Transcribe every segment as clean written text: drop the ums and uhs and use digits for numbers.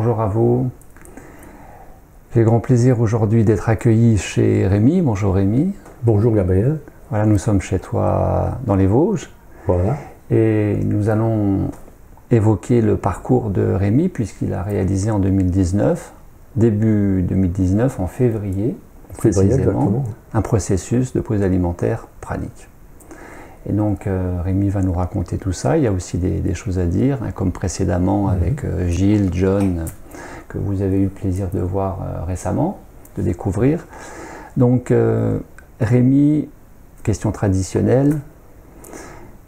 bonjour à vous. J'ai grand plaisir aujourd'hui d'être accueilli chez Rémi. Bonjour Rémi. Bonjour Gabriel. Voilà, nous sommes chez toi dans les Vosges. Voilà. Et nous allons évoquer le parcours de Rémi puisqu'il a réalisé en 2019, début 2019, en février, précisément, un processus de pause alimentaire pranique. Et donc Rémi va nous raconter tout ça. Il y a aussi des choses à dire, hein, comme précédemment avec Gilles, John, que vous avez eu le plaisir de voir récemment, de découvrir. Donc Rémi, question traditionnelle,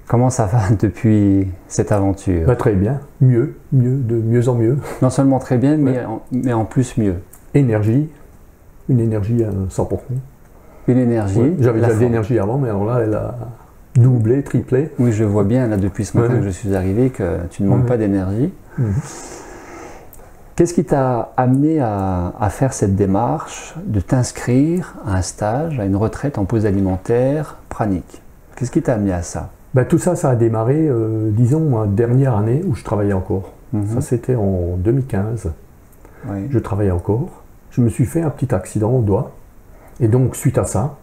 comment ça va depuis cette aventure? Très bien, de mieux en mieux. Non seulement très bien, mais en plus mieux. Énergie, une énergie à 100%. Une énergie. Ouais, j'avais déjà de l'énergie avant, mais alors là, elle a doublé, triplé. Oui, je vois bien, là, depuis ce matin que je suis arrivé, que tu ne manques pas d'énergie. Qu'est-ce qui t'a amené à faire cette démarche de t'inscrire à un stage, à une retraite en pause alimentaire pranique? Qu'est-ce qui t'a amené à ça? Tout ça, ça a démarré, disons, ma dernière année où je travaillais encore. Ça, c'était en 2015. Oui. Je travaillais encore. Je me suis fait un petit accident au doigt. Et donc, suite à ça,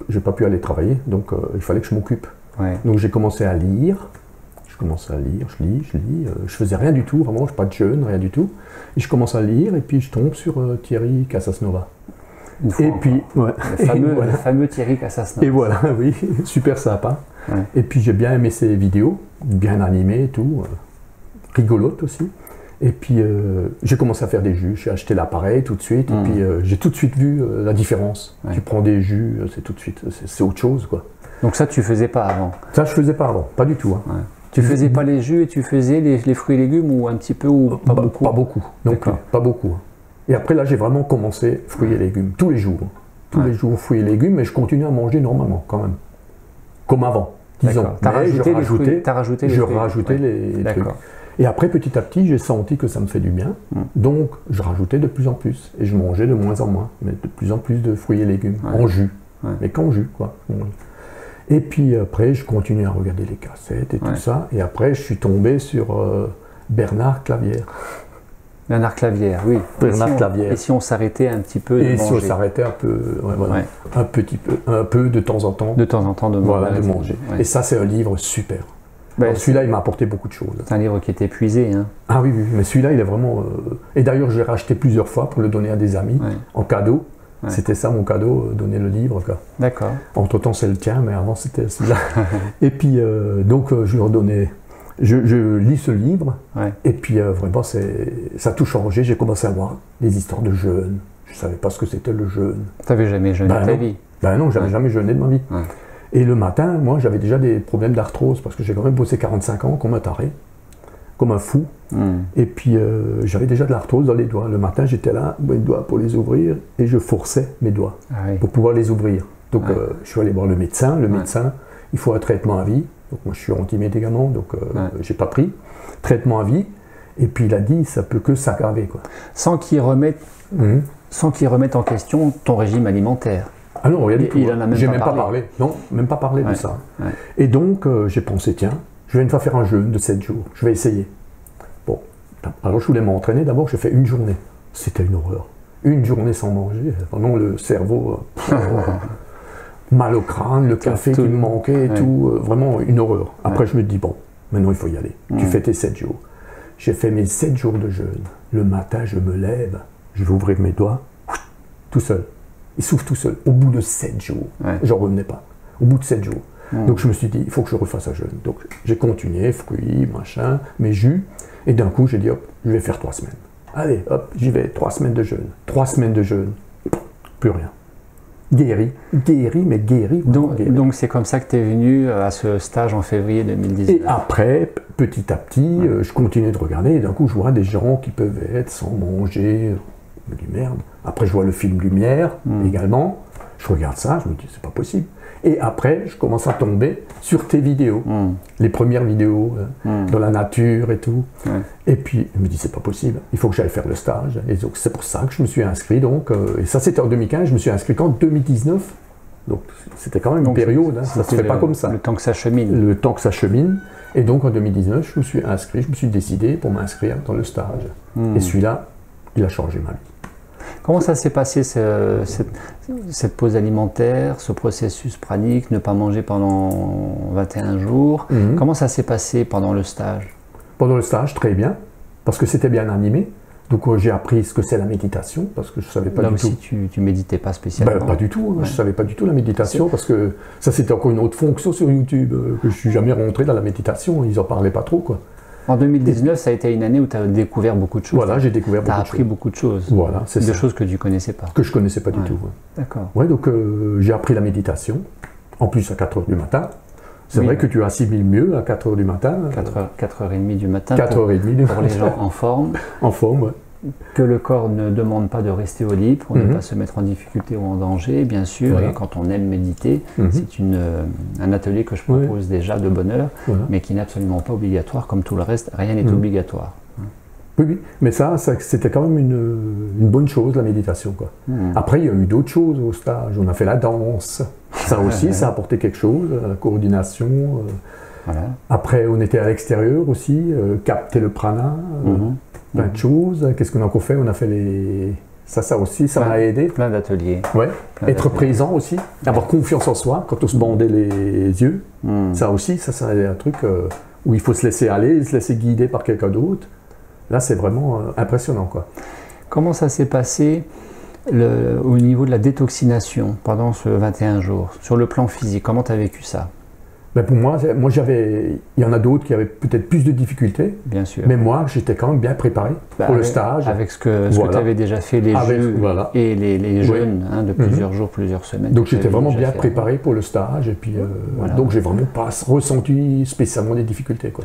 je n'ai pas pu aller travailler. Donc, il fallait que je m'occupe. Ouais. Donc, j'ai commencé à lire. Je lis. Je faisais rien du tout, vraiment, je suis pas de jeune, rien du tout. Et je commence à lire et puis je tombe sur Thierry Casasnova. Et puis, le fameux Thierry Casasnova. Et voilà, oui, super sympa. Ouais. Et puis j'ai bien aimé ses vidéos, bien animées et tout, rigolotes aussi. Et puis j'ai commencé à faire des jus, j'ai acheté l'appareil tout de suite, et puis j'ai tout de suite vu la différence. Ouais. Tu prends des jus, c'est tout de suite, c'est autre chose, quoi. Donc ça, tu faisais pas avant? Ça, je faisais pas avant, pas du tout. Hein. Ouais. Tu faisais pas les jus et tu faisais les fruits et légumes ou un petit peu ou pas beaucoup? Pas beaucoup, donc pas beaucoup. Et après là, j'ai vraiment commencé fruits et légumes, tous les jours. Tous les jours, fruits et légumes, mais je continue à manger normalement, quand même. Comme avant, disons. T'as rajouté les trucs. Et après, petit à petit, j'ai senti que ça me fait du bien. Donc, je rajoutais de plus en plus. Et je mangeais de moins en moins, mais de plus en plus de fruits et légumes, en jus. Mais qu'en jus, quoi. Et puis après, je continue à regarder les cassettes et tout ça. Et après, je suis tombé sur Bernard Clavière. Bernard Clavière, oui. Bernard Clavière. Et si on s'arrêtait un petit peu de manger? Et si on s'arrêtait un peu, un peu de temps en temps. De temps en temps de manger. Et ça, c'est un livre super. Celui-là, il m'a apporté beaucoup de choses. C'est un livre qui est épuisé. Hein. Ah oui, mais celui-là, il est vraiment... Et d'ailleurs, je l'ai racheté plusieurs fois pour le donner à des amis en cadeau. Ouais. C'était ça mon cadeau, donner le livre. D'accord. Entre-temps, c'est le tien, mais avant, c'était celui-là. Et puis, donc, je lui redonnais... Je lis ce livre, et puis vraiment, ça a tout changé. J'ai commencé à voir des histoires de jeûne. Je ne savais pas ce que c'était le jeûne. Tu n'avais jamais jeûné de ta vie? Non, j'avais jamais jeûné de ma vie. Ouais. Et le matin, moi, j'avais déjà des problèmes d'arthrose, parce que j'ai quand même bossé 45 ans comme un taré, comme un fou. Et puis, j'avais déjà de l'arthrose dans les doigts. Le matin, j'étais là, les doigts pour les ouvrir, et je forçais mes doigts pour pouvoir les ouvrir. Donc, je suis allé voir le médecin. Le médecin, il faut un traitement à vie. Donc, moi, je suis anti-médicament, donc j'ai pas pris. Traitement à vie. Et puis, il a dit, ça peut que s'aggraver, quoi. Sans qu'il remette en question ton régime alimentaire. Ah non, rien du tout. Il en a même pas parlé. Non, même pas parlé de ça. Ouais. Et donc, j'ai pensé, tiens, je vais une fois faire un jeûne de 7 jours. Je vais essayer. Bon, alors je voulais m'entraîner. D'abord, j'ai fait une journée. C'était une horreur. Une journée sans manger. Vraiment, le cerveau... mal au crâne, le café qui me manquait et tout. Vraiment, une horreur. Après, je me dis, bon, maintenant, il faut y aller. Tu fais tes 7 jours. J'ai fait mes 7 jours de jeûne. Le matin, je me lève. Je vais ouvrir mes doigts. Tout seul. Il s'ouvre tout seul. Au bout de 7 jours. J'en revenais pas. Au bout de 7 jours. Donc je me suis dit, il faut que je refasse un jeûne. Donc j'ai continué, fruits, machin, mes jus. Et d'un coup, j'ai dit, hop, je vais faire 3 semaines. Allez, hop, j'y vais. 3 semaines de jeûne. 3 semaines de jeûne. Plus rien. Guéri, mais guéri. Donc c'est comme ça que tu es venu à ce stage en février 2019. Et après, petit à petit, je continuais de regarder. Et d'un coup, je vois des gens qui peuvent être sans manger. Je me dis merde. Après, je vois le film Lumière également. Je regarde ça, je me dis c'est pas possible. Et après, je commence à tomber sur tes vidéos, les premières vidéos dans la nature et tout. Et puis, je me dis c'est pas possible, il faut que j'aille faire le stage. Et donc, c'est pour ça que je me suis inscrit. Donc, et ça, c'était en 2015, je me suis inscrit qu'en 2019. Donc, c'était quand même une période, ça se fait pas comme ça. Le temps que ça chemine. Le temps que ça chemine. Et donc en 2019, je me suis inscrit, je me suis décidé pour m'inscrire dans le stage. Et celui-là, il a changé ma vie. Comment ça s'est passé cette pause alimentaire, ce processus pranique, ne pas manger pendant 21 jours? Comment ça s'est passé pendant le stage? Pendant le stage, très bien, parce que c'était bien animé. Donc j'ai appris ce que c'est la méditation, parce que je ne savais pas du tout. Là aussi, tu méditais pas spécialement? Pas du tout, je ne savais pas du tout la méditation, parce que ça c'était encore une autre fonction sur YouTube, que je ne suis jamais rentré dans la méditation, ils n'en parlaient pas trop, quoi. En 2019, ça a été une année où tu as découvert beaucoup de choses. Voilà, j'ai découvert beaucoup de choses. Tu as appris beaucoup de choses. Voilà, c'est ça. Des choses que tu ne connaissais pas. Que je ne connaissais pas du tout. Ouais. D'accord. Ouais, donc j'ai appris la méditation, en plus à 4h du matin. C'est vrai que tu assimiles mieux à 4h du matin. 4h30 du matin. 4h30 pour les gens en forme. En forme, ouais. Que le corps ne demande pas de rester au lit pour ne pas se mettre en difficulté ou en danger, bien sûr. Voilà. Et quand on aime méditer, c'est un atelier que je propose déjà de bonne heure, mais qui n'est absolument pas obligatoire. Comme tout le reste, rien n'est obligatoire. Oui, mais ça c'était quand même une bonne chose, la méditation, quoi. Après, il y a eu d'autres choses au stage. On a fait la danse. Ça aussi, ça a apporté quelque chose, la coordination. Voilà. Après, on était à l'extérieur aussi, capter le prana. Plein de choses. Qu'est-ce qu'on a encore fait? On a fait les... Ça aussi, ça m'a aidé. Plein d'ateliers. Ouais. Être présent aussi. Avoir confiance en soi quand on se bandait les yeux. Ça aussi, ça c'est un truc où il faut se laisser aller, se laisser guider par quelqu'un d'autre. Là, c'est vraiment impressionnant, quoi. Comment ça s'est passé au niveau de la détoxination pendant ce 21 jours? Sur le plan physique, comment tu as vécu ça? Ben pour moi il y en a d'autres qui avaient peut-être plus de difficultés. Bien sûr. Mais moi, j'étais quand même bien préparé pour le stage. Avec ce que tu avais déjà fait, les jeux et les jeûnes de plusieurs jours, plusieurs semaines. Donc j'étais vraiment bien préparé pour le stage. Et puis, donc j'ai vraiment pas ressenti spécialement des difficultés, quoi.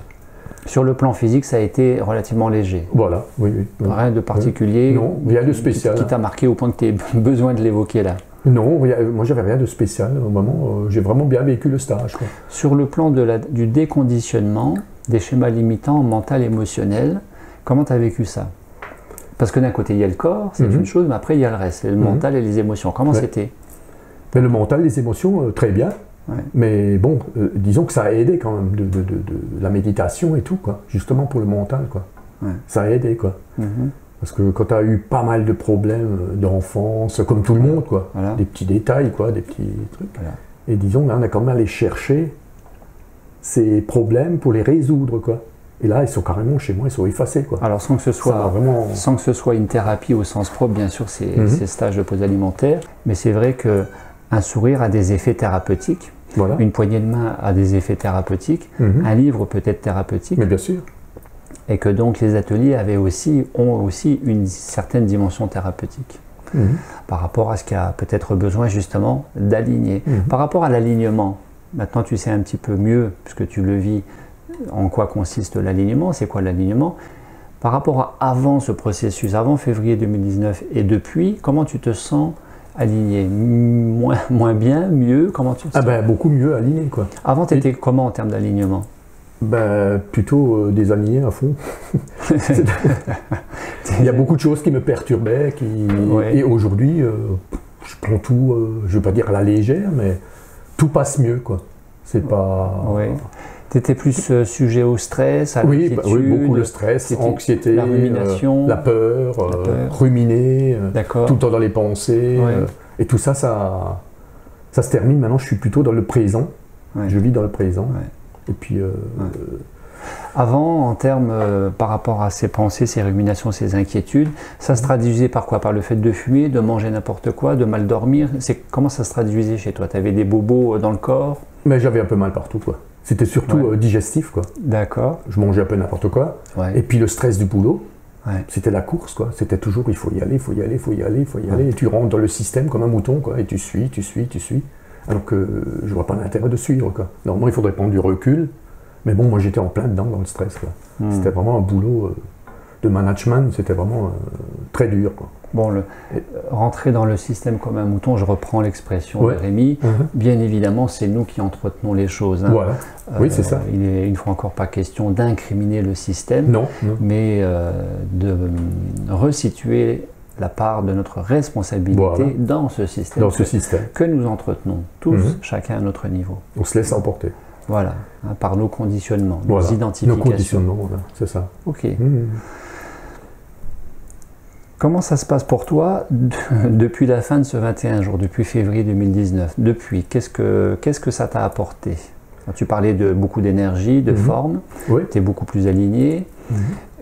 Sur le plan physique, ça a été relativement léger. Voilà, oui. Rien de particulier. Non, rien de spécial. Qui t'a marqué au point que tu aies besoin de l'évoquer là? Non, moi j'avais rien de spécial. Au moment, j'ai vraiment bien vécu le stage, quoi. Sur le plan du déconditionnement, des schémas limitants mental, émotionnel, comment tu as vécu ça? Parce que d'un côté il y a le corps, c'est une chose, mais après il y a le reste, le mental et les émotions. Comment c'était? Mais le mental, les émotions, très bien. Mais bon, disons que ça a aidé quand même de la méditation et tout, quoi. Justement pour le mental, quoi. Ça a aidé, quoi. Parce que quand tu as eu pas mal de problèmes d'enfance, comme tout le monde, quoi, des petits détails, quoi, des petits trucs. Et disons, là, on a quand même allé chercher ces problèmes pour les résoudre, quoi. Et là, ils sont carrément chez moi, ils sont effacés, quoi. Alors, sans que ce soit une thérapie au sens propre, bien sûr, ces stages de pause alimentaire, mais c'est vrai qu'un sourire a des effets thérapeutiques, une poignée de main a des effets thérapeutiques, un livre peut être thérapeutique. Mais bien sûr. Et que donc les ateliers ont aussi une certaine dimension thérapeutique par rapport à ce qu'il y a peut-être besoin justement d'aligner. Par rapport à l'alignement, maintenant tu sais un petit peu mieux, puisque tu le vis, en quoi consiste l'alignement, c'est quoi l'alignement. Par rapport à avant ce processus, avant février 2019 et depuis, comment tu te sens aligné? Moins bien, mieux? Comment tu te sens? Beaucoup mieux aligné, quoi. Avant, tu étais comment en termes d'alignement? Plutôt désaligné à fond. Il y a beaucoup de choses qui me perturbaient, et aujourd'hui, je prends tout, je ne vais pas dire à la légère, mais tout passe mieux, quoi. C'est pas... Tu étais plus sujet au stress, à l'inquiétude? Oui, beaucoup le stress, l'anxiété, la rumination, la peur, ruminer, tout le temps dans les pensées. Et tout ça, ça se termine. Maintenant, je suis plutôt dans le présent. Je vis dans le présent. Et puis, Avant, en termes par rapport à ces pensées, ces ruminations, ces inquiétudes, ça se traduisait par quoi? Par le fait de fumer, de manger n'importe quoi, de mal dormir? Comment ça se traduisait chez toi? Tu avais des bobos dans le corps? Mais j'avais un peu mal partout, quoi. C'était surtout digestif, quoi. D'accord. Je mangeais un peu n'importe quoi. Et puis le stress du boulot, c'était la course, quoi. C'était toujours il faut y aller, il faut y aller, il faut y aller, il faut y aller. Et tu rentres dans le système comme un mouton, quoi. Et tu suis. Alors que je vois pas l'intérêt de suivre, quoi. Normalement, il faudrait prendre du recul. Mais bon, moi, j'étais en plein dedans dans le stress, quoi. C'était vraiment un boulot de management. C'était vraiment très dur, quoi. Bon, rentrer dans le système comme un mouton, je reprends l'expression de Rémi. Bien évidemment, c'est nous qui entretenons les choses. Voilà. Oui, c'est ça. Il ne faut encore pas question d'incriminer le système, non. Mais de resituer la part de notre responsabilité dans ce système, système que nous entretenons tous, chacun à notre niveau. On se laisse emporter. Voilà, hein, par nos conditionnements, voilà, nos identifications. Nos conditionnements, voilà, c'est ça. Ok. Comment ça se passe pour toi depuis la fin de ce 21 jours, depuis février 2019? Depuis, qu'est-ce que ça t'a apporté? Tu parlais de beaucoup d'énergie, de forme, tu es beaucoup plus aligné.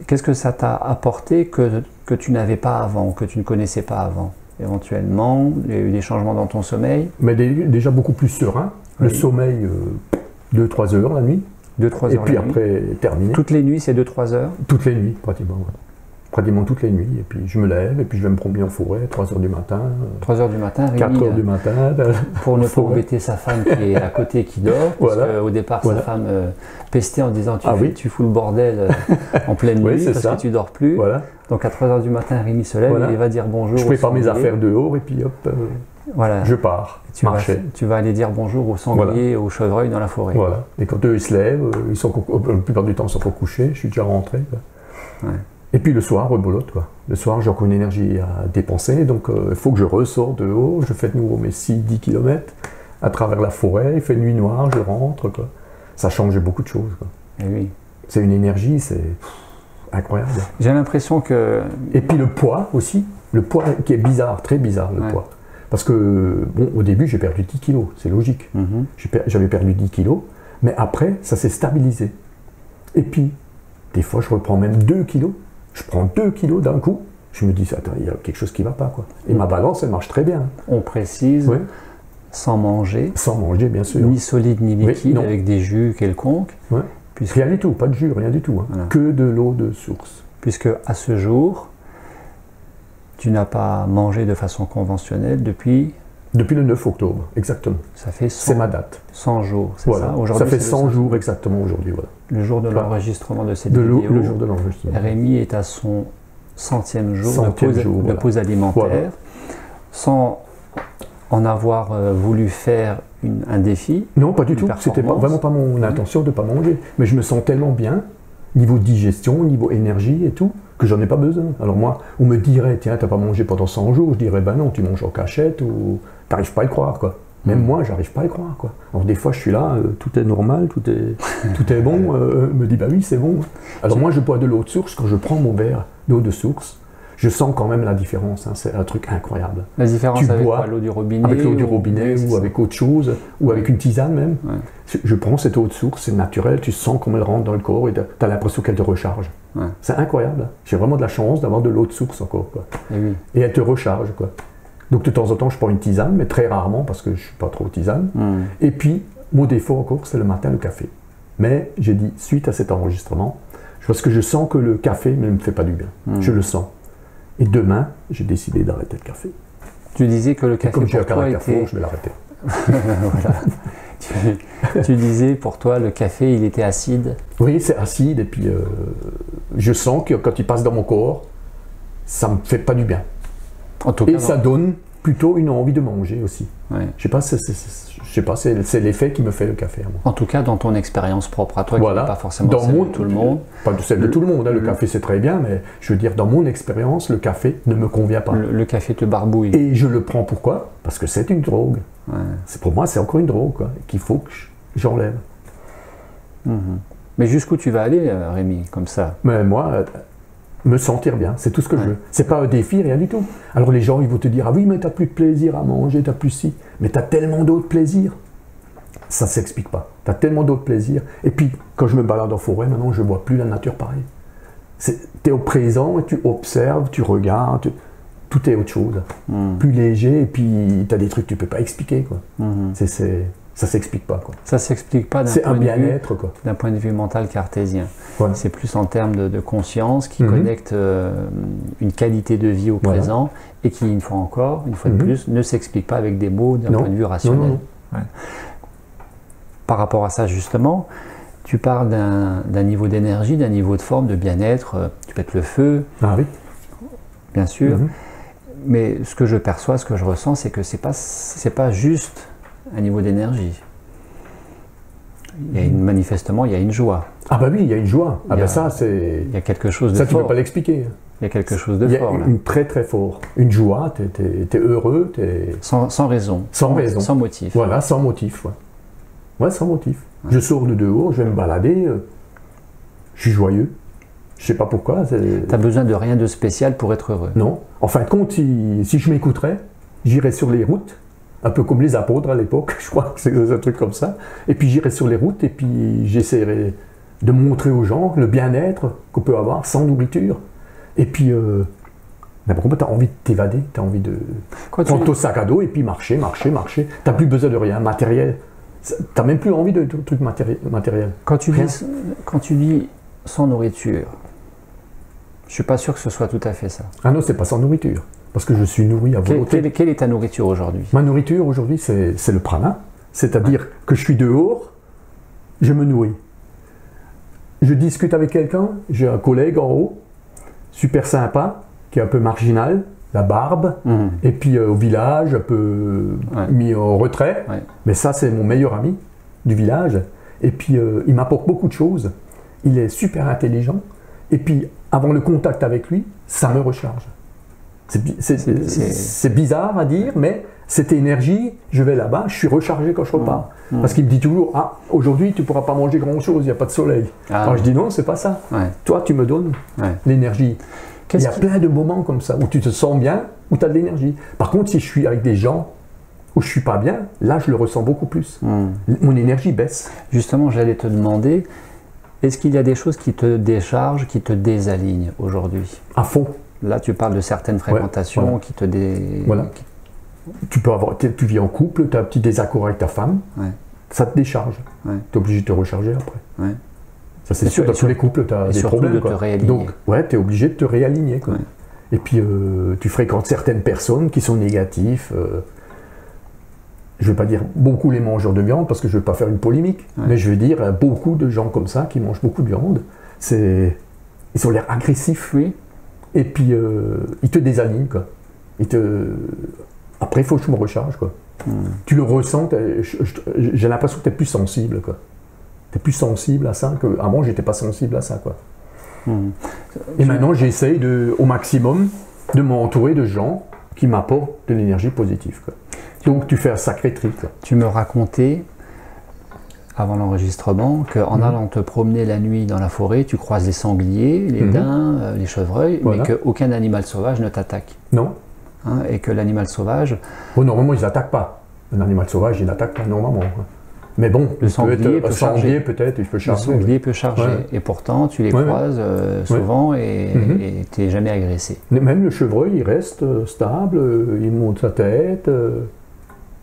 Qu'est-ce que ça t'a apporté que tu n'avais pas avant, que tu ne connaissais pas avant? Éventuellement, il y a eu des changements dans ton sommeil? Mais déjà beaucoup plus serein. Le sommeil, 2-3 heures la nuit. 2-3 heures. Et puis après, terminé. Toutes les nuits, c'est 2-3 heures? Toutes les nuits, pratiquement. Ouais. Pratiquement toutes les nuits. Et puis je me lève, et puis je vais me promener en forêt, 3 heures du matin. 3 heures du matin, Rémi, 4 heures du matin. Pour ne pas embêter sa femme qui est à côté, qui dort. Parce qu'au départ, sa femme pestait en disant tu fous le bordel en pleine nuit parce que tu dors plus. Voilà. Donc à 3 heures du matin, Rémi se lève et il va dire bonjour. Je prépare mes affaires dehors, et puis hop, je pars. Tu vas aller dire bonjour aux sangliers, aux chevreuils dans la forêt. Voilà. Et quand eux ils se lèvent, ils sont, la plupart du temps ils sont pas couchés, je suis déjà rentré. Et puis le soir, rebolote quoi. Le soir, j'ai encore une énergie à dépenser, donc il faut que je ressors de haut, je fais de nouveau mes 6-10 km à travers la forêt, il fait nuit noire, je rentre quoi. Ça change beaucoup de choses quoi. Et oui. C'est une énergie, c'est incroyable. J'ai l'impression que... Et puis le poids aussi, le poids qui est bizarre, très bizarre le poids. Parce que, bon, au début, j'ai perdu 10 kilos, c'est logique. J'avais perdu 10 kilos, mais après, ça s'est stabilisé. Et puis, des fois, je reprends même 2 kilos. Je prends 2 kilos d'un coup. Je me dis, attends, il y a quelque chose qui ne va pas, quoi. Et ma balance, elle marche très bien. On précise, sans manger. Sans manger, bien sûr. Ni solide, ni liquide, avec des jus quelconques. Rien du tout, pas de jus, rien du tout. Hein. Voilà. Que de l'eau de source. Puisque, à ce jour, tu n'as pas mangé de façon conventionnelle depuis... Depuis le 9 octobre, exactement. Ça fait 100, c'est ma date. 100 jours, c'est voilà. ça? Ça fait 100 jours exactement aujourd'hui. Voilà. Le jour de l'enregistrement de cette vidéo, le jour de l'enregistrement. Rémi est à son 100e jour de pause alimentaire, sans en avoir voulu faire un défi. Non, pas du tout. C'était vraiment pas mon intention de ne pas manger. Mais je me sens tellement bien, niveau digestion, niveau énergie et tout, que j'en ai pas besoin. Alors moi, on me dirait, tiens, t'as pas mangé pendant 100 jours, je dirais, ben non, tu manges en cachette, ou t'arrives pas à y croire, quoi. Même moi, j'arrive pas à y croire, quoi. Alors des fois, je suis là, tout est normal, tout est bon, me dit, bah oui, c'est bon. Alors moi, je bois de l'eau de source, quand je prends mon verre d'eau de source, je sens quand même la différence, hein, c'est un truc incroyable. La différence avec l'eau du robinet? Avec l'eau du robinet, ou avec autre chose, ou avec une tisane même. Je prends cette eau de source, c'est naturel, tu sens comme elle rentre dans le corps et tu as l'impression qu'elle te recharge. C'est incroyable. J'ai vraiment de la chance d'avoir de l'eau de source encore, quoi. Et elle te recharge, quoi. Donc de temps en temps, je prends une tisane, mais très rarement parce que je ne suis pas trop tisane. Et puis, mon défaut encore, c'est le matin, le café. Mais j'ai dit, suite à cet enregistrement, parce que je sens que le café ne me fait pas du bien. Je le sens. Et demain, j'ai décidé d'arrêter le café. Tu disais que le café comme pour toi était... je vais l'arrêter. Voilà. Tu disais pour toi le café il était acide. Oui, c'est acide et puis je sens que quand il passe dans mon corps, ça me fait pas du bien. En tout cas, ça donne plutôt une envie de manger aussi. Je sais pas, c'est l'effet qui me fait le café. Moi. En tout cas, dans ton expérience propre à toi, qui n'est pas forcément celle de tout le monde. Pas de celle de tout le monde. Hein, le café c'est très bien, mais je veux dire dans mon expérience, le café ne me convient pas. Le café te barbouille. Et je le prends pourquoi? Parce que c'est une drogue. Pour moi, c'est encore une drogue quoi, qu'il faut que j'enlève. Mais jusqu'où tu vas aller, Rémi, comme ça? Mais moi, me sentir bien, c'est tout ce que je veux. C'est pas un défi, rien du tout. Alors les gens, ils vont te dire, ah oui, mais t'as plus de plaisir à manger, t'as plus si. Mais t'as tellement d'autres plaisirs. Ça s'explique pas. T'as tellement d'autres plaisirs. Et puis, quand je me balade en forêt, maintenant, je vois plus la nature pareil. T'es au présent, et tu observes, tu regardes, tout est autre chose. Plus léger, et puis t'as des trucs que tu peux pas expliquer, quoi. Ça s'explique pas, quoi. Ça s'explique pas d'un point, bien-être, quoi. D'un point de vue mental cartésien. C'est plus en termes de conscience qui connecte une qualité de vie au présent et qui, une fois de plus, ne s'explique pas avec des mots d'un point de vue rationnel. Par rapport à ça, justement, tu parles d'un niveau d'énergie, d'un niveau de forme, de bien-être, tu pètes le feu, bien sûr, mais ce que je perçois, ce que je ressens, c'est que c'est pas juste un niveau d'énergie. Il y a manifestement, il y a une joie. Ah bah oui, il y a une joie. Ah bah ça, c'est... Il y a quelque chose de fort. Ça, tu ne peux pas l'expliquer. Il y a quelque chose de fort, là. Une très très fort. Une joie, t'es heureux, Sans raison. Sans raison. Sans motif. Voilà, sans motif, Ouais, sans motif. Ouais. Je sors de dehors, je vais me balader, je suis joyeux. Je sais pas pourquoi. Tu n'as besoin de rien de spécial pour être heureux. Non. En fin de compte, si je m'écouterais, j'irais sur les routes, un peu comme les apôtres à l'époque, je crois que c'est un truc comme ça. Et puis j'irais sur les routes et puis j'essaierais de montrer aux gens le bien-être qu'on peut avoir sans nourriture. Et puis, pourquoi tu as envie de t'évader, tu as envie de prendre ton sac à dos et puis marcher. Tu n'as plus besoin de rien, matériel. Tu n'as même plus envie de trucs matériels. Quand tu dis sans nourriture, je ne suis pas sûr que ce soit tout à fait ça. Ah non, c'est pas sans nourriture. Parce que je suis nourri à volonté. Quelle est ta nourriture aujourd'hui? Ma nourriture aujourd'hui, c'est le prana. C'est-à-dire que je suis dehors, je me nourris. Je discute avec quelqu'un, j'ai un collègue en haut, super sympa, qui est un peu marginal, la barbe, et puis au village, un peu mis en retrait. Ouais. Mais ça, c'est mon meilleur ami du village. Et puis, il m'apporte beaucoup de choses. Il est super intelligent. Et puis, avant le contact avec lui, ça me recharge. C'est bizarre à dire, mais cette énergie, je vais là-bas, je suis rechargé quand je repars. Parce qu'il me dit toujours, ah, aujourd'hui, tu ne pourras pas manger grand-chose, il n'y a pas de soleil. Alors je dis non, c'est pas ça. Ouais. Toi, tu me donnes l'énergie. Il y a plein de moments comme ça, où tu te sens bien, où tu as de l'énergie. Par contre, si je suis avec des gens où je ne suis pas bien, là, je le ressens beaucoup plus. Mon énergie baisse. Justement, j'allais te demander, est-ce qu'il y a des choses qui te déchargent, qui te désalignent aujourd'hui? À fond. Là, tu parles de certaines fréquentations qui te Voilà. Tu vis en couple, tu as un petit désaccord avec ta femme, ça te décharge. Tu es obligé de te recharger après. Ça, c'est sûr, dans tous les couples, tu as des problèmes. De te réaligner. Donc, tu es obligé de te réaligner. Quoi. Et puis, tu fréquentes certaines personnes qui sont négatives. Je ne vais pas dire beaucoup les mangeurs de viande, parce que je ne veux pas faire une polémique, mais je veux dire beaucoup de gens comme ça qui mangent beaucoup de viande. Ils ont l'air agressifs, et puis ils te désalignent, quoi. Après, il faut que je me recharge, quoi. Tu le ressens, j'ai l'impression que tu es plus sensible, quoi. Tu es plus sensible à ça qu'avant, je n'étais pas sensible à ça, quoi. Et maintenant, j'essaye au maximum de m'entourer de gens qui m'apportent de l'énergie positive, quoi. Donc, tu fais un sacré tri, quoi. Tu me racontais, avant l'enregistrement, qu'en allant te promener la nuit dans la forêt, tu croises les sangliers, les daims, les chevreuils, mais qu'aucun animal sauvage ne t'attaque. Non. Et que l'animal sauvage... Bon, normalement, ils n'attaquent pas. Un animal sauvage, il n'attaque pas normalement. Mais bon, le sanglier peut charger. Peut-être, il peut charger. Le sanglier peut charger. Et pourtant, tu les croises souvent et tu n'es jamais agressé. Même le chevreuil, il reste stable, il monte sa tête,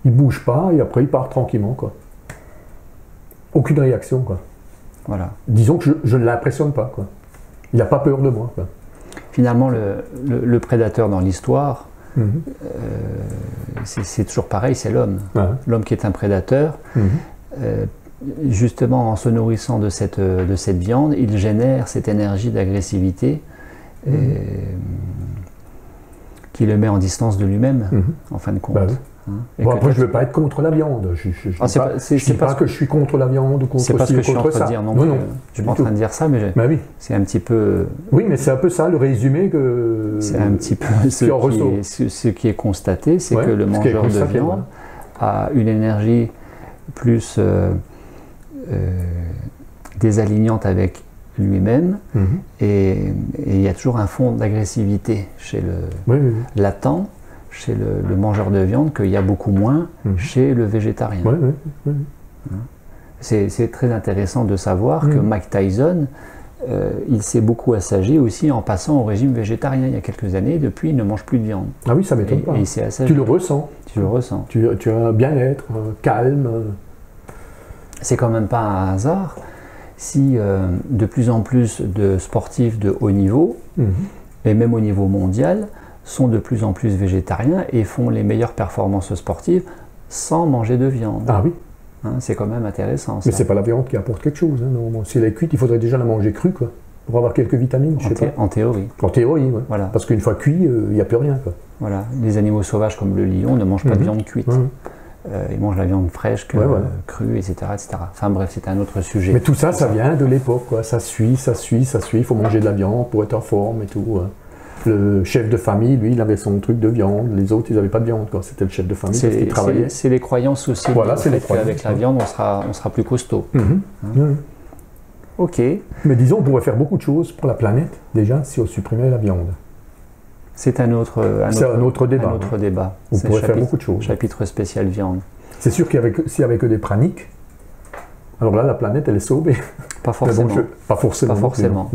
il ne bouge pas et après, il part tranquillement, quoi. Aucune réaction, quoi. Voilà. Disons que je ne l'impressionne pas, quoi. Il n'a pas peur de moi, quoi. Finalement, le prédateur dans l'histoire, c'est toujours pareil, c'est l'homme. L'homme qui est un prédateur, justement en se nourrissant de cette viande, il génère cette énergie d'agressivité qui le met en distance de lui-même, en fin de compte. Bon, après, je ne veux pas être contre la viande. Je ne dis pas que je suis contre la viande ou contre ça. C'est pas ce que je suis en train de dire non plus. Non, je ne suis pas en train de dire ça, mais c'est un petit peu... Oui, mais c'est un peu ça, le résumé que... C'est un petit peu ce qui est constaté, c'est que le mangeur de viande a une énergie plus désalignante avec lui-même, et il y a toujours un fond d'agressivité chez le latent, chez le mangeur de viande, qu'il y a beaucoup moins chez le végétarien. C'est très intéressant de savoir que Mike Tyson, il s'est beaucoup assagi aussi en passant au régime végétarien il y a quelques années. Depuis, il ne mange plus de viande. Ah oui, ça ne m'étonne pas. Et il s'est assagi. Tu le ressens. Tu le ressens. Tu as un bien-être, calme. C'est quand même pas un hasard si de plus en plus de sportifs de haut niveau, et même au niveau mondial, sont de plus en plus végétariens et font les meilleures performances sportives sans manger de viande. Ah oui. C'est quand même intéressant. Mais c'est pas la viande qui apporte quelque chose. Si elle est cuite, il faudrait déjà la manger crue, quoi, pour avoir quelques vitamines. En théorie. En théorie, oui. Voilà. Parce qu'une fois cuit, il n'y a plus rien, quoi. Voilà. Les animaux sauvages comme le lion ne mangent pas de viande cuite. Ils mangent la viande fraîche, crue, etc., etc. Enfin bref, c'est un autre sujet. Mais tout ça, ça vient de l'époque, quoi. Ça suit. Il faut manger de la viande pour être en forme et tout. Le chef de famille, lui, il avait son truc de viande. Les autres, ils n'avaient pas de viande. C'était le chef de famille qui travaillait. C'est les croyances aussi. Voilà, c'est les croyances. Avec la viande, on sera plus costaud. Ok. Mais disons, on pourrait faire beaucoup de choses pour la planète, déjà, si on supprimait la viande. C'est un autre débat. On pourrait faire beaucoup de choses. Chapitre spécial viande. C'est sûr qu'il n'y avait que des praniques, alors là, la planète, elle est sauvée. Pas forcément. Pas forcément. Pas forcément.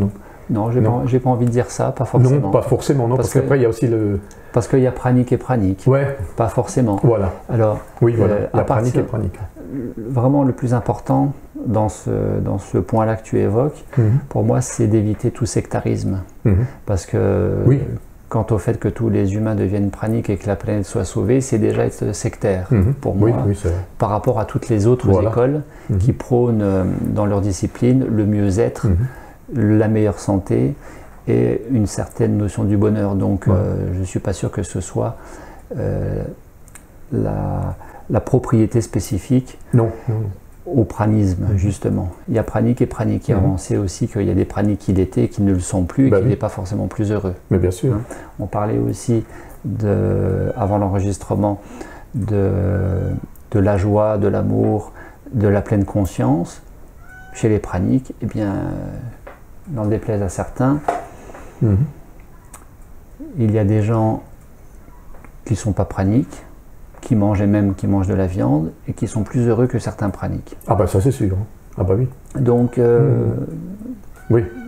Non, j'ai pas envie de dire ça, pas forcément. Non, pas forcément, non, parce qu'après, il y a aussi le... Parce qu'il y a pranique et pranique. Ouais. Pas forcément. Voilà. Alors, oui, voilà, la pranique et pranique. Vraiment, le plus important dans ce point-là que tu évoques, pour moi, c'est d'éviter tout sectarisme. Parce que... Quant au fait que tous les humains deviennent praniques et que la planète soit sauvée, c'est déjà être sectaire pour moi, par rapport à toutes les autres écoles qui prônent dans leur discipline le mieux-être, la meilleure santé et une certaine notion du bonheur. Donc je ne suis pas sûr que ce soit la propriété spécifique au pranisme, justement. Il y a pranique et pranique. On sait aussi qu'il y a des praniques qui l'étaient et qui ne le sont plus et qui n'est pas forcément plus heureux. Mais bien sûr. On parlait aussi, avant l'enregistrement, de la joie, de l'amour, de la pleine conscience. Chez les praniques, eh bien, n'en déplaise à certains, il y a des gens qui ne sont pas praniques, qui mangent de la viande et qui sont plus heureux que certains praniques. Ah bah ça c'est sûr. Ah bah oui. Donc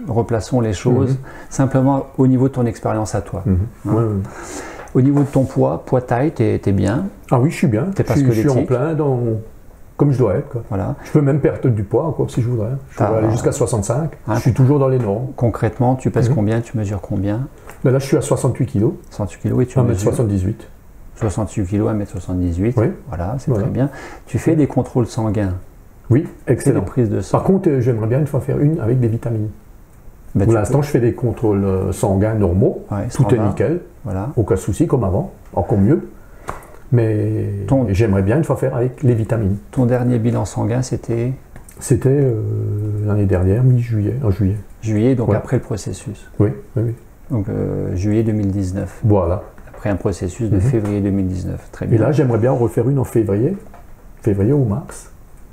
replaçons les choses simplement au niveau de ton expérience à toi. Au niveau de ton poids-taille, t'es bien. Ah oui, je suis bien. Je suis en plein comme je dois être. Quoi. Voilà. Je peux même perdre du poids encore si je voudrais. Je pourrais aller jusqu'à 65. Je suis toujours dans les normes. Concrètement, tu pèses combien? Tu mesures combien? Ben là je suis à 68 kg. 68 kg et tu 1m78. 68 kg, 1m78, voilà, c'est très bien. Tu fais des contrôles sanguins. Oui, excellent. Des prises de sang. Par contre, j'aimerais bien une fois faire une avec des vitamines. Pour l'instant, je fais des contrôles sanguins normaux, tout est nickel, aucun souci comme avant, encore mieux. Mais j'aimerais bien une fois faire avec les vitamines. Ton dernier bilan sanguin, c'était? C'était l'année dernière, mi-juillet, en juillet. Juillet, donc après le processus. Oui. Donc juillet 2019. Voilà. Après un processus de février 2019. Très bien. Et là, j'aimerais bien en refaire une en février ou mars,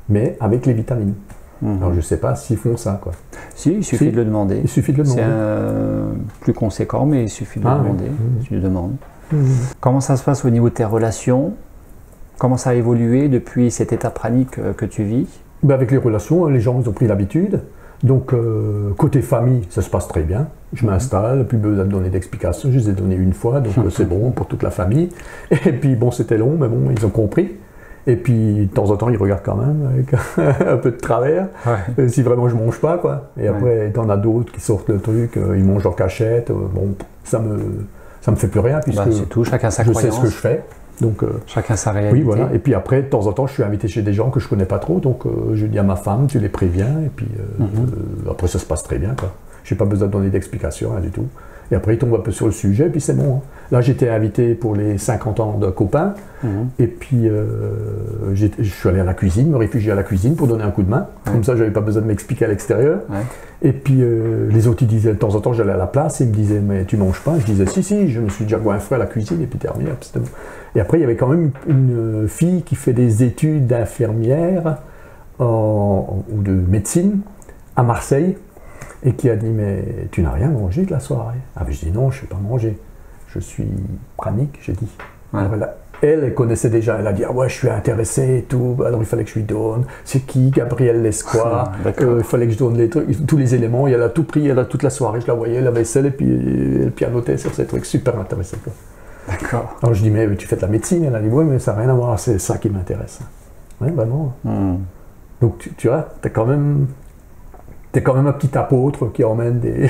mais avec les vitamines. Alors, je ne sais pas s'ils font ça, quoi. Si, il suffit de le demander. Il suffit de le demander. C'est plus conséquent, mais il suffit de le demander. Tu le demandes. Comment ça se passe au niveau de tes relations? Comment ça a évolué depuis cet état pranique que tu vis? Avec les relations, les gens ils ont pris l'habitude. Donc, côté famille, ça se passe très bien. Je m'installe, plus besoin de donner d'explications. Je les ai données une fois, donc c'est bon pour toute la famille. Et puis, bon, c'était long, mais bon, ils ont compris. Et puis, de temps en temps, ils regardent quand même avec un peu de travers, si vraiment je mange pas, quoi. Et après, t'en as d'autres qui sortent le truc, ils mangent en cachette. Bon, ça me fait plus rien, puisque c'est tout, chacun sa croyance. Je sais ce que je fais. Donc, chacun sa réalité. Oui, voilà. Et puis après, de temps en temps, je suis invité chez des gens que je connais pas trop, donc je dis à ma femme, tu les préviens, et puis après, ça se passe très bien, quoi. J'ai pas besoin de donner d'explications, rien du tout. Et après, il tombe un peu sur le sujet, et puis c'est bon. Hein. Là, j'étais invité pour les 50 ans d'un copain, et puis je suis allé à la cuisine, me réfugier à la cuisine pour donner un coup de main. Comme ça, j'avais pas besoin de m'expliquer à l'extérieur. Et puis les autres, ils disaient, de temps en temps, j'allais à la place, et ils me disaient, mais tu manges pas? Je disais, si, je me suis déjà goinfré à la cuisine, et puis terminé. Et après, il y avait quand même une fille qui fait des études d'infirmière ou de médecine à Marseille, et qui a dit, mais tu n'as rien mangé de la soirée? Ah, mais je dis, non, je ne sais pas manger. Je suis pranique, j'ai dit. Alors elle connaissait déjà, elle a dit, ah ouais, je suis intéressée et tout, alors il fallait que je lui donne. C'est qui? Gabriel Lescois. Il fallait que je donne les trucs, tous les éléments, et elle a tout pris, elle a toute la soirée, je la voyais, la vaisselle, et puis elle pianotait sur ces trucs, super intéressant. D'accord. Alors je dis, mais tu fais de la médecine? Elle a dit, oui, mais ça n'a rien à voir, c'est ça qui m'intéresse. Oui, ben non. Donc tu vois, t'es quand même un petit apôtre qui emmène des...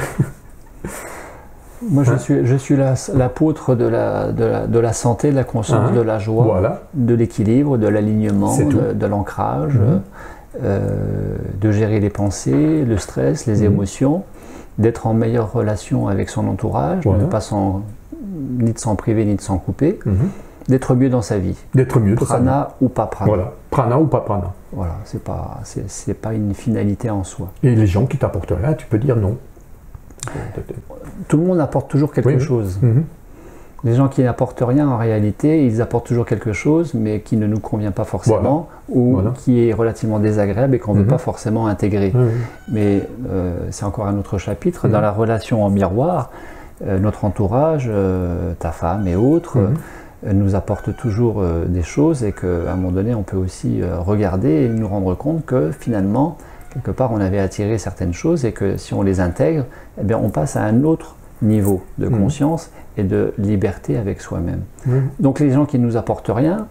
Moi, je suis l'apôtre de la santé, de la conscience, de la joie, de l'équilibre, de l'alignement, de l'ancrage, de gérer les pensées, le stress, les émotions, d'être en meilleure relation avec son entourage, de ne pas ni de s'en priver ni de s'en couper, d'être mieux dans sa vie. D'être mieux dans sa vie. Prana ou pas prana. Voilà, prana ou pas prana. Voilà, c'est pas une finalité en soi. Et les gens qui t'apportent rien, tu peux dire non. Tout le monde apporte toujours quelque chose. Les gens qui n'apportent rien, en réalité, ils apportent toujours quelque chose, mais qui ne nous convient pas forcément, ou qui est relativement désagréable et qu'on ne veut pas forcément intégrer. Mais c'est encore un autre chapitre. Dans la relation en miroir, notre entourage, ta femme et autres, nous apportent toujours des choses, et qu'à un moment donné, on peut aussi regarder et nous rendre compte que finalement, quelque part, on avait attiré certaines choses, et que si on les intègre, eh bien, on passe à un autre niveau de conscience et de liberté avec soi-même. Donc les gens qui ne nous apportent rien,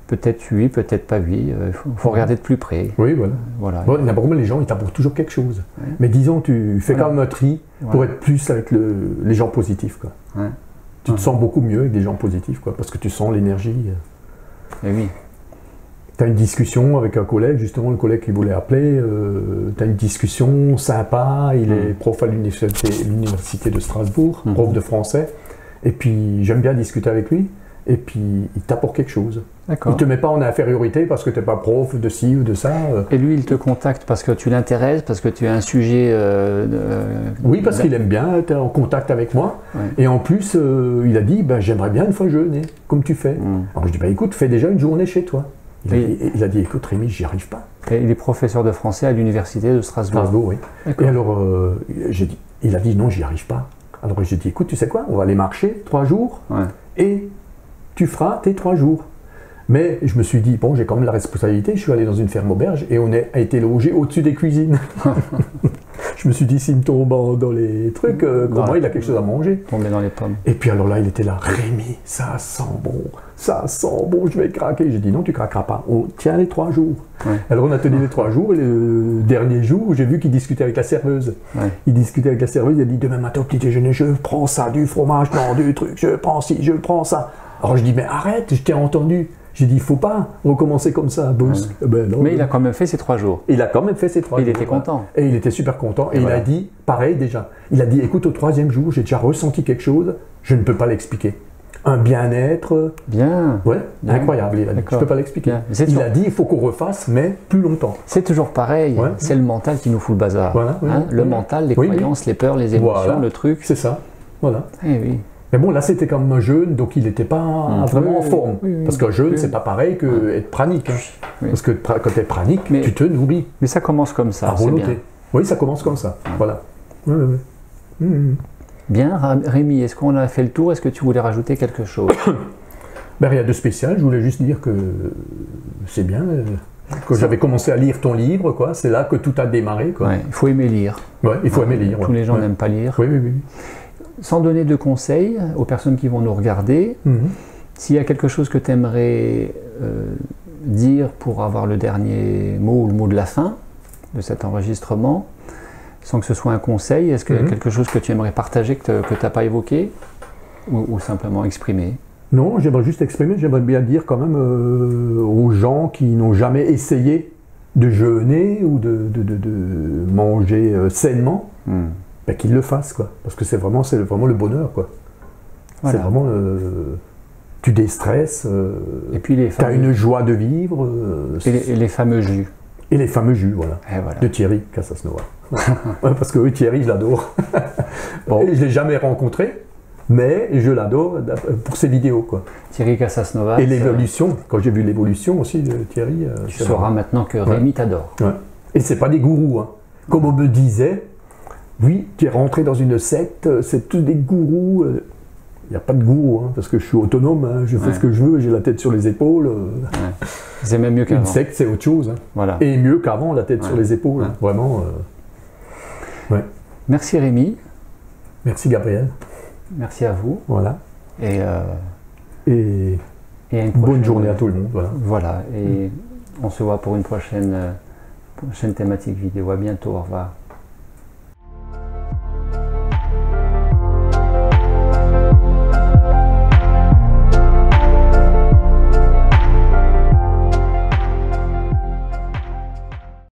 peut-être oui, peut-être pas oui, il faut regarder de plus près. Oui, voilà. Bon, normalement, les gens, ils t'apportent toujours quelque chose. Mais disons, tu fais quand même un tri pour être plus avec les gens positifs, quoi. Tu te sens beaucoup mieux avec des gens positifs, quoi, parce que tu sens l'énergie. Et oui. Tu as une discussion avec un collègue, justement le collègue qui voulait appeler, tu as une discussion sympa, il est prof à l'université de Strasbourg, prof de français, et puis j'aime bien discuter avec lui, et puis il t'apporte quelque chose. Il ne te met pas en infériorité parce que tu n'es pas prof de ci ou de ça. Et lui, il te contacte parce que tu l'intéresses, parce que tu as un sujet... Oui, parce qu'il aime bien être en contact avec moi. Et en plus, il a dit, j'aimerais bien une fois jeûner, comme tu fais. Alors je dis, écoute, fais déjà une journée chez toi. Il a dit, écoute Rémi, j'y arrive pas. Et il est professeur de français à l'université de Strasbourg. Strasbourg, oui. Et alors, il a dit, non, j'y arrive pas. Alors j'ai dit, écoute, tu sais quoi, on va aller marcher 3 jours, et tu feras tes 3 jours. Mais je me suis dit, bon, j'ai quand même la responsabilité, je suis allé dans une ferme auberge, et on a été logé au-dessus des cuisines. Je me suis dit, s'il me tombe dans les trucs, comment il a quelque chose à manger. Tomber dans les pommes. Et puis alors là, il était là, Rémi, ça sent bon, je vais craquer. J'ai dit, non, tu craqueras pas, on tient les 3 jours. Alors on a tenu les 3 jours, et le dernier jour, j'ai vu qu'il discutait avec la serveuse. Il discutait avec la serveuse, il a dit, demain matin au petit déjeuner, je prends ça, du fromage, non, du truc, je prends ci, je prends ça. Alors je dis, mais arrête, je t'ai entendu. J'ai dit, il ne faut pas recommencer comme ça, boss. Non, mais il a quand même fait ses 3 jours. Il a quand même fait ses 3 jours. Il était content. Et il était super content. Et il a dit, pareil déjà, il a dit, écoute, au 3e jour, j'ai déjà ressenti quelque chose, je ne peux pas l'expliquer. Un bien-être. Bien. Ouais, incroyable. Il a dit, je ne peux pas l'expliquer. Il a dit, il faut qu'on refasse, mais plus longtemps. C'est toujours pareil. C'est le mental qui nous fout le bazar. Le mental, les croyances, les peurs, les émotions, le truc. C'est ça. Voilà. Eh oui. Mais bon, là, c'était comme un jeûne, donc il n'était pas vraiment en forme. Parce qu'un jeûne, c'est pas pareil qu'être pranique. Parce que quand tu es pranique, tu te nourris. Mais ça commence comme ça, c'est bien. Oui, ça commence comme ça. Voilà. Bien, Rémi, est-ce qu'on a fait le tour? Est-ce que tu voulais rajouter quelque chose? Rien de spécial, je voulais juste dire que c'est bien. Quand j'avais commencé à lire ton livre, quoi, c'est là que tout a démarré. Quoi. Il faut aimer lire. Il faut aimer lire. Tous les gens n'aiment pas lire. Oui. Sans donner de conseils aux personnes qui vont nous regarder, s'il y a quelque chose que tu aimerais dire pour avoir le dernier mot ou le mot de la fin de cet enregistrement, sans que ce soit un conseil, est-ce qu'il y a quelque chose que tu aimerais partager que tu n'as pas évoqué ou simplement exprimer? Non, j'aimerais juste exprimer, j'aimerais bien dire quand même aux gens qui n'ont jamais essayé de jeûner ou de manger sainement, qu'ils le fassent, quoi. Parce que c'est vraiment le bonheur, quoi. Voilà. C'est vraiment tu déstresses, et puis tu as une joie de vivre. Et les fameux jus. Et les fameux jus, voilà. De Thierry Casasnova. Parce que Thierry, je l'adore. Je ne l'ai jamais rencontré, mais je l'adore pour ses vidéos, quoi. Thierry Casasnova. Et l'évolution, quand j'ai vu l'évolution aussi de Thierry. Tu sauras maintenant que Rémi t'adore. Et c'est pas des gourous, hein. Comme on me disait, oui, tu es rentré dans une secte, c'est tous des gourous. Il n'y a pas de gourou, hein, parce que je suis autonome, hein, je fais ce que je veux, j'ai la tête sur les épaules. C'est même mieux qu'avant. Une secte, c'est autre chose. Hein. Voilà. Et mieux qu'avant, la tête sur les épaules. Hein, vraiment. Merci Rémi. Merci Gabriel. Merci à vous. Voilà. Et une bonne journée à tout le monde. Voilà. Et on se voit pour une prochaine thématique vidéo. À bientôt. Au revoir.